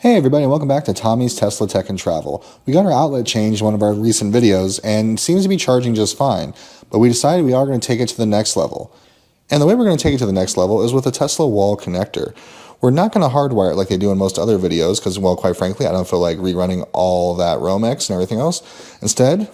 Hey everybody, and welcome back to Tommy's Tesla Tech and Travel. We got our outlet changed in one of our recent videos and seems to be charging just fine, but we decided we are going to take it to the next level. And the way we're going to take it to the next level is with a Tesla wall connector. We're not going to hardwire it like they do in most other videos because, well, quite frankly, I don't feel like rerunning all that Romex and everything else. Instead,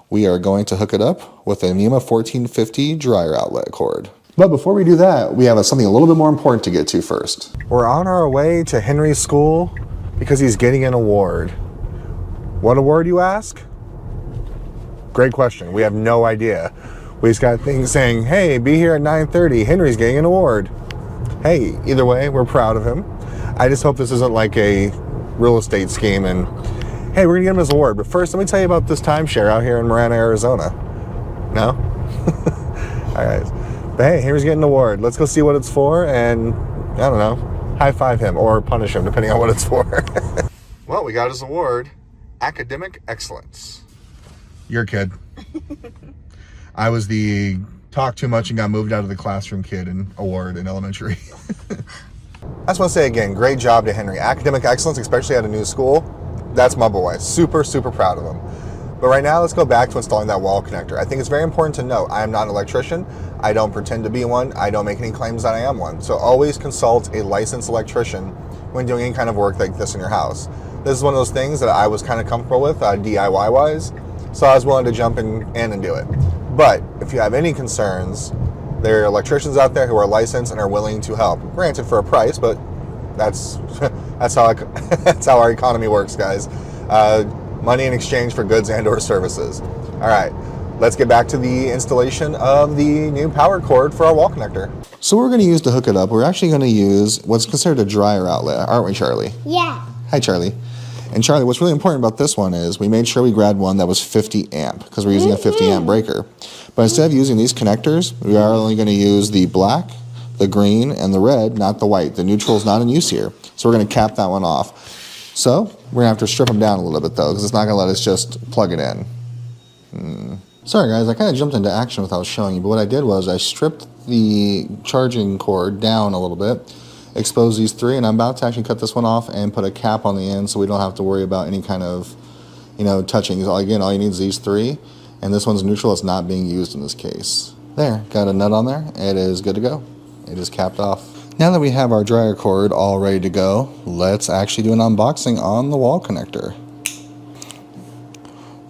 we are going to hook it up with a NEMA 1450 dryer outlet cord. But before we do that, we have something a little bit more important to get to first. We're on our way to Henry's school because he's getting an award. What award, you ask? Great question. We have no idea. We just got things saying, hey, be here at 9:30. Henry's getting an award. Hey, either way, we're proud of him. I just hope this isn't like a real estate scheme and, hey, we're gonna get him his award. But first, let me tell you about this timeshare out here in Marana, Arizona. No? All right. But hey, Henry's getting an award. Let's go see what it's for and, I don't know, high five him or punish him, depending on what it's for. Well, we got his award, Academic Excellence. You're a kid. I was the talk too much and got moved out of the classroom kid in award in elementary. I just want to say again, great job to Henry. Academic excellence, especially at a new school. That's my boy. Super, super proud of him. But right now, let's go back to installing that wall connector. I think it's very important to note, I am not an electrician. I don't pretend to be one. I don't make any claims that I am one. So always consult a licensed electrician when doing any kind of work like this in your house. This is one of those things that I was kind of comfortable with DIY-wise. So I was willing to jump in and do it. But if you have any concerns, there are electricians out there who are licensed and are willing to help. Granted, for a price, but that's how our economy works, guys. Money in exchange for goods and or services. All right, let's get back to the installation of the new power cord for our wall connector. So we're going to use to hook it up, we're actually going to use what's considered a dryer outlet, aren't we, Charlie? Yeah. Hi, Charlie. And Charlie, what's really important about this one is we made sure we grabbed one that was 50 amp because we're using a 50 amp breaker. But instead of using these connectors, we are only going to use the black, the green, and the red, not the white. The neutral is not in use here. So we're going to cap that one off. So we're going to have to strip them down a little bit though because it's not going to let us just plug it in. Sorry guys, I kind of jumped into action without showing you, but what I did was I stripped the charging cord down a little bit, exposed these three, and I'm about to actually cut this one off and put a cap on the end so we don't have to worry about any kind of, touching. Again, all you need is these three, and this one's neutral. It's not being used in this case. There, got a nut on there. It is good to go. It is capped off. Now that we have our dryer cord all ready to go, let's actually do an unboxing on the wall connector.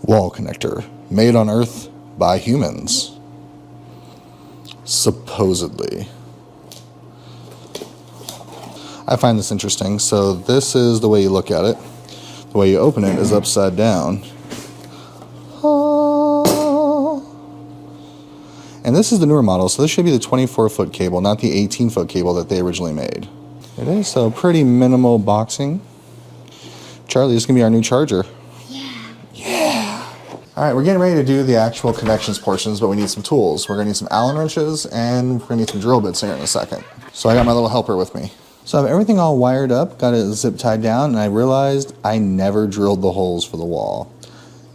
Wall connector, made on Earth by humans. Supposedly. I find this interesting. So this is the way you look at it. The way you open it is upside down. And this is the newer model, so this should be the 24-foot cable, not the 18-foot cable that they originally made. It is, so pretty minimal boxing. Charlie, this is going to be our new charger. Yeah. All right, we're getting ready to do the actual connections portions, but we need some tools. We're going to need some Allen wrenches, and we're going to need some drill bits here in a second. So I got my little helper with me. So I have everything all wired up, got it zip tied down, and I realized I never drilled the holes for the wall.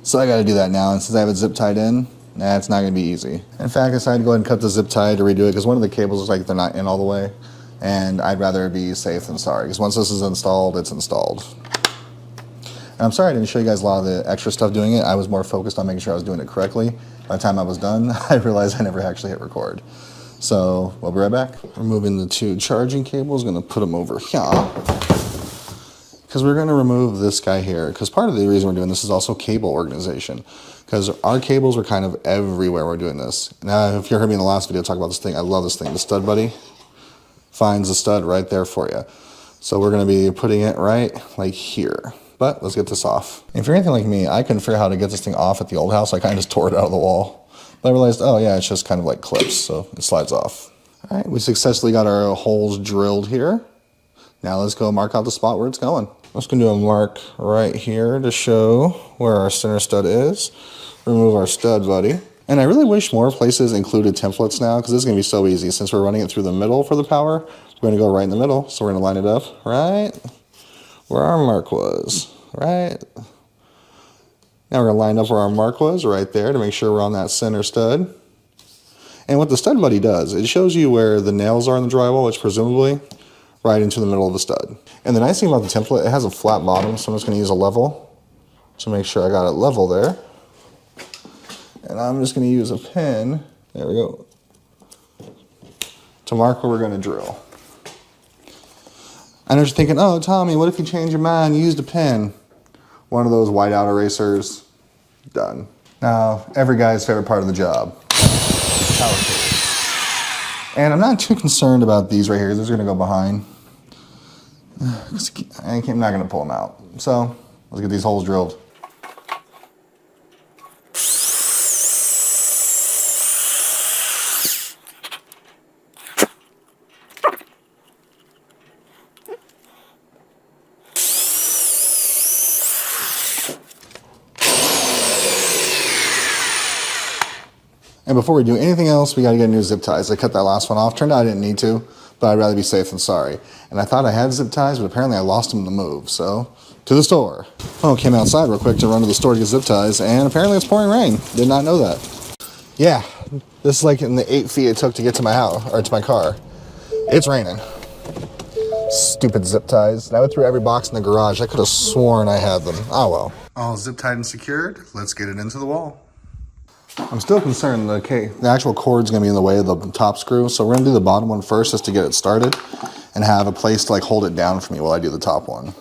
So I got to do that now, and since I have it zip tied in, it's not going to be easy. In fact, I decided to go ahead and cut the zip tie to redo it because one of the cables looks like they're not in all the way, and I'd rather be safe than sorry because once this is installed, it's installed. And I'm sorry I didn't show you guys a lot of the extra stuff doing it. I was more focused on making sure I was doing it correctly. By the time I was done, I realized I never actually hit record. So we'll be right back. Removing the two charging cables, going to put them over here. Because we're going to remove this guy here. Because part of the reason we're doing this is also cable organization. Because our cables are kind of everywhere we're doing this. Now, if you heard me in the last video talk about this thing, I love this thing. The Stud Buddy finds the stud right there for you. So we're going to be putting it right like here. But let's get this off. If you're anything like me, I couldn't figure out how to get this thing off at the old house. I kind of just tore it out of the wall. But I realized, oh yeah, it's just kind of like clips, so it slides off. All right, we successfully got our holes drilled here. Now let's go mark out the spot where it's going. I'm just gonna do a mark right here to show where our center stud is. Remove our Stud Buddy. And I really wish more places included templates now because this is gonna be so easy. Since we're running it through the middle for the power, we're gonna go right in the middle. So we're gonna line it up right where our mark was, right? Now we're gonna line up where our mark was right there to make sure we're on that center stud. And what the Stud Buddy does, it shows you where the nails are in the drywall, which presumably right into the middle of the stud. And the nice thing about the template, it has a flat bottom, so I'm just going to use a level to make sure I got it level there. And I'm just going to use a pin, there we go, to mark where we're going to drill. I know you're thinking, oh, Tommy, what if you change your mind, you used a pin? One of those whiteout erasers, done. Now, every guy's favorite part of the job, power tools. And I'm not too concerned about these right here. These are gonna go behind. I'm not gonna pull them out. So, let's get these holes drilled. And before we do anything else, we gotta get new zip ties. I cut that last one off. Turned out I didn't need to, but I'd rather be safe than sorry. And I thought I had zip ties, but apparently I lost them in the move, so to the store. Oh, came outside real quick to run to the store to get zip ties, and apparently it's pouring rain. Did not know that. Yeah, this is like in the 8 feet it took to get to my house, or to my car. It's raining. Stupid zip ties. And I went through every box in the garage. I could have sworn I had them. Oh well. All zip tied and secured. Let's get it into the wall. I'm still concerned the actual cord's gonna be in the way of the top screw, so we're gonna do the bottom one first just to get it started and have a place to like hold it down for me while I do the top one.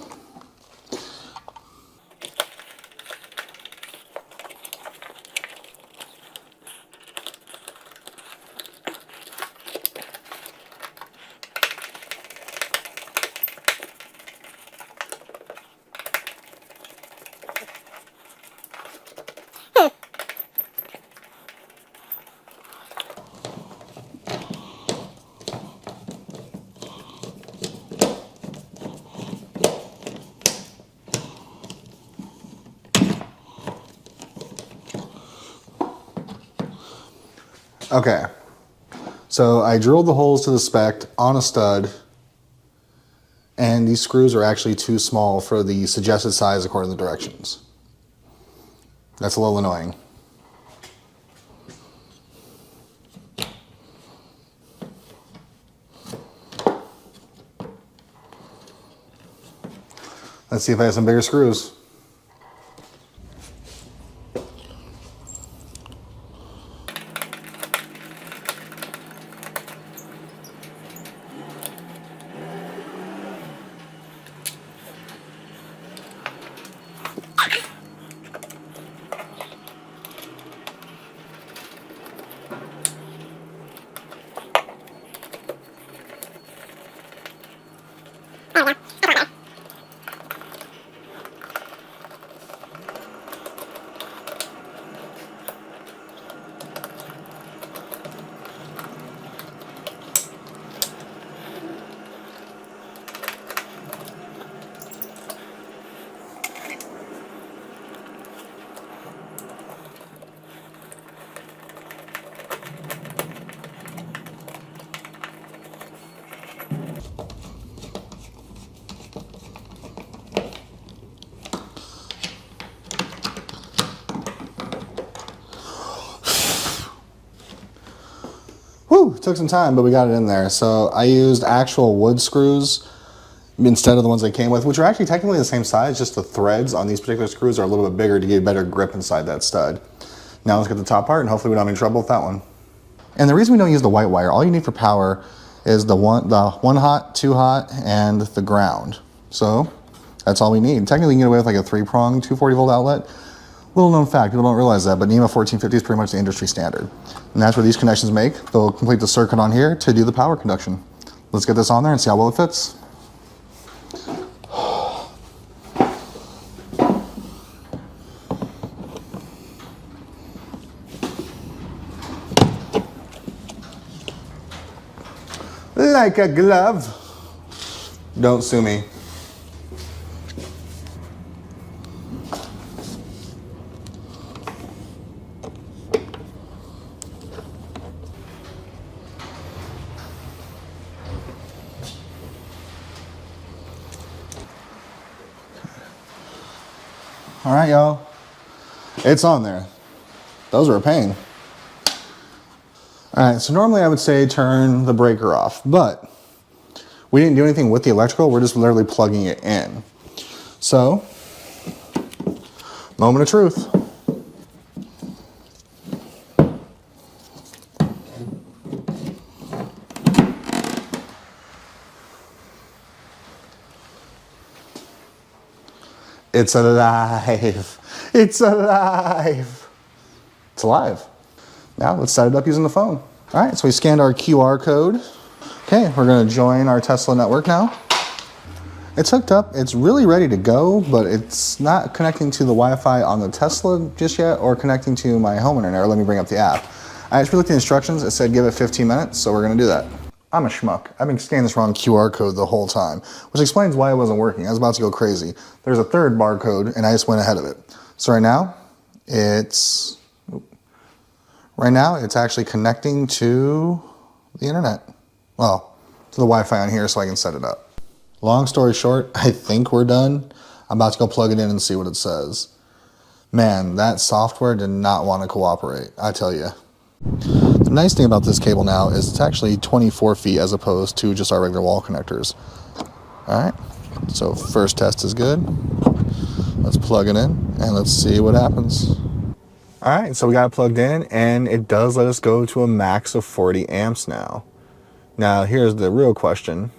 Okay, so I drilled the holes to the spec on a stud, and these screws are actually too small for the suggested size according to the directions. That's a little annoying. Let's see if I have some bigger screws. Whew, took some time, but we got it in there. So I used actual wood screws instead of the ones they came with, which are actually technically the same size, just the threads on these particular screws are a little bit bigger to get better grip inside that stud. Now let's get the top part and hopefully we don't have any trouble with that one. And the reason we don't use the white wire, all you need for power is the one hot, 2 hot, and the ground. So that's all we need. Technically you can get away with like a 3-prong 240 volt outlet. Little known fact, people don't realize that, but NEMA 1450 is pretty much the industry standard. And that's where these connections make. They'll complete the circuit on here to do the power conduction. Let's get this on there and see how well it fits. Like a glove. Don't sue me. All right, y'all. It's on there. Those are a pain. All right, so normally I would say turn the breaker off, but We didn't do anything with the electrical, we're just literally plugging it in. So, moment of truth. It's alive. It's alive. It's alive. Now let's set it up using the phone. All right, so we scanned our QR code. Okay, we're gonna join our Tesla network now. It's hooked up, it's really ready to go, but it's not connecting to the Wi-Fi on the Tesla just yet or connecting to my home internet. Let me bring up the app. I actually looked at the instructions, it said give it 15 minutes, so we're gonna do that. I'm a schmuck. I've been scanning this wrong QR code the whole time, which explains why it wasn't working. I was about to go crazy. There's a third barcode, and I just went ahead of it. So right now, it's actually connecting to the internet. Well, to the Wi-Fi on here so I can set it up. Long story short, I think we're done. I'm about to go plug it in and see what it says. Man, that software did not want to cooperate, I tell you. The nice thing about this cable now is it's actually 24 feet as opposed to just our regular wall connectors. All right, so first test is good. Let's plug it in and let's see what happens. All right, so we got it plugged in and it does let us go to a max of 40 amps now. Now here's the real question.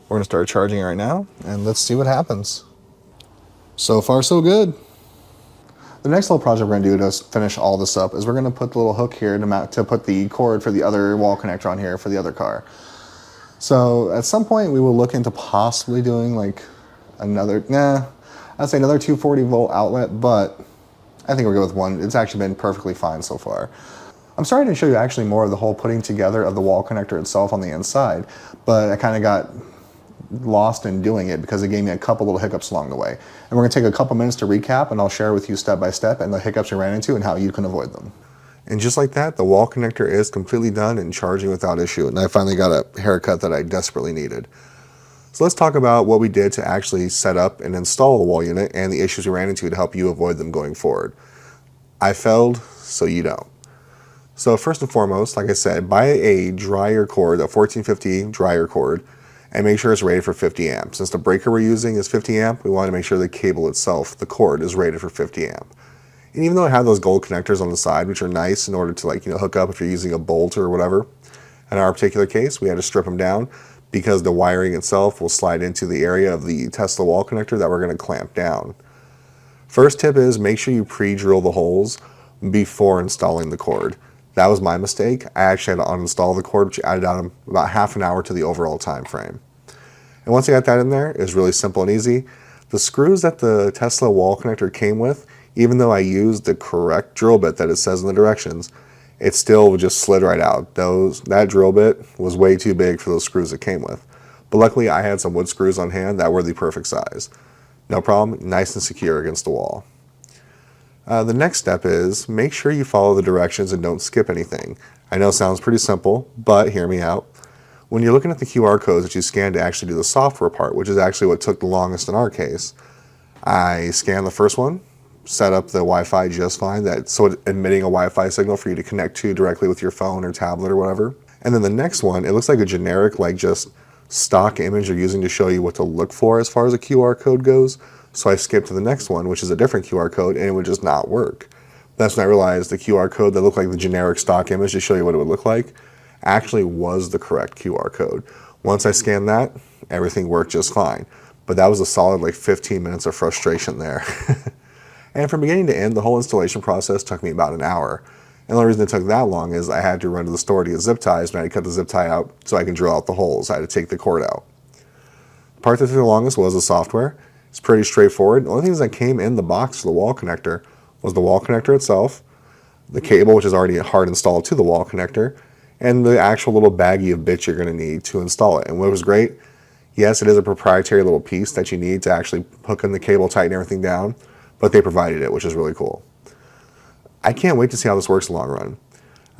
We're gonna start charging it right now and let's see what happens. So far so good. The next little project we're going to do to finish all this up is we're going to put the little hook here to put the cord for the other wall connector on here for the other car. So at some point we will look into possibly doing like another 240 volt outlet, but I think we'll go with one. It's actually been perfectly fine so far. I'm starting to show you actually more of the whole putting together of the wall connector itself on the inside, but I kind of got lost in doing it because it gave me a couple little hiccups along the way. And we're gonna take a couple minutes to recap and I'll share with you step by step and the hiccups we ran into and how you can avoid them. And just like that, the wall connector is completely done and charging without issue. And I finally got a haircut that I desperately needed. So let's talk about what we did to actually set up and install the wall unit and the issues we ran into to help you avoid them going forward. I failed, so you don't. So first and foremost, like I said, buy a dryer cord, a 1450 dryer cord, and make sure it's rated for 50 amps. Since the breaker we're using is 50 amp, we want to make sure the cable itself, the cord, is rated for 50 amp. And even though I have those gold connectors on the side, which are nice in order to hook up if you're using a bolt or whatever, in our particular case, we had to strip them down because the wiring itself will slide into the area of the Tesla wall connector that we're going to clamp down. First tip is make sure you pre-drill the holes before installing the cord. That was my mistake. I actually had to uninstall the cord, which added on about half an hour to the overall time frame. And once I got that in there, it was really simple and easy. The screws that the Tesla wall connector came with, even though I used the correct drill bit that it says in the directions, it still just slid right out. That drill bit was way too big for those screws it came with. But luckily I had some wood screws on hand that were the perfect size. No problem, nice and secure against the wall. The next step is make sure you follow the directions and don't skip anything. I know it sounds pretty simple, but hear me out. When you're looking at the QR codes that you scan to actually do the software part, which is actually what took the longest in our case, I scanned the first one, set up the Wi-Fi just fine, so it's emitting a Wi-Fi signal for you to connect to directly with your phone or tablet or whatever. And then the next one, it looks like a generic, just stock image they're using to show you what to look for as far as a QR code goes. So I skipped to the next one, which is a different QR code, and it would just not work. That's when I realized the QR code that looked like the generic stock image to show you what it would look like actually was the correct QR code. Once I scanned that, everything worked just fine. But that was a solid 15 minutes of frustration there. And from beginning to end, the whole installation process took me about an hour. And the only reason it took that long is I had to run to the store to get zip ties, and I had to cut the zip tie out so I can drill out the holes. I had to take the cord out. The part that took the longest was the software. It's pretty straightforward. The only things that came in the box for the wall connector was the wall connector itself, the cable, which is already hard installed to the wall connector, and the actual little baggie of bits you're going to need to install it. And what was great, yes, it is a proprietary little piece that you need to actually hook in the cable, tighten everything down, but they provided it, which is really cool. I can't wait to see how this works in the long run.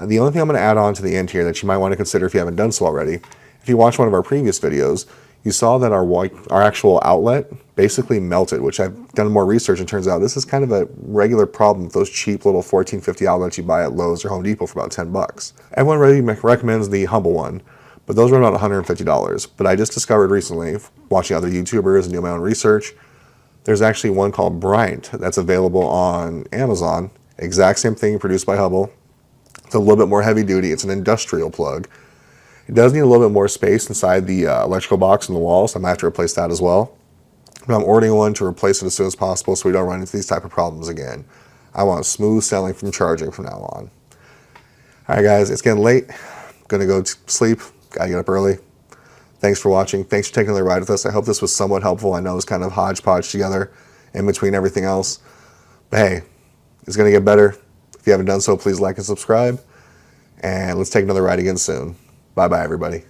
The only thing I'm going to add on to the end here that you might want to consider if you haven't done so already, if you watched one of our previous videos, you saw that our actual outlet basically melted, which I've done more research and turns out this is kind of a regular problem with those cheap little 1450 outlets you buy at Lowe's or Home Depot for about 10 bucks. Everyone really recommends the Humble one, but those were about $150. But I just discovered recently, watching other YouTubers and doing my own research, there's actually one called Bryant that's available on Amazon. Exact same thing, produced by Hubble. It's a little bit more heavy duty. It's an industrial plug. It does need a little bit more space inside the electrical box in the wall, so I might have to replace that as well. But I'm ordering one to replace it as soon as possible so we don't run into these type of problems again. I want smooth sailing from charging from now on. All right, guys, it's getting late. I'm going to go to sleep. Got to get up early. Thanks for watching. Thanks for taking the ride with us. I hope this was somewhat helpful. I know it was kind of hodgepodge together in between everything else. But hey, it's going to get better. If you haven't done so, please like and subscribe. And let's take another ride again soon. Bye-bye, everybody.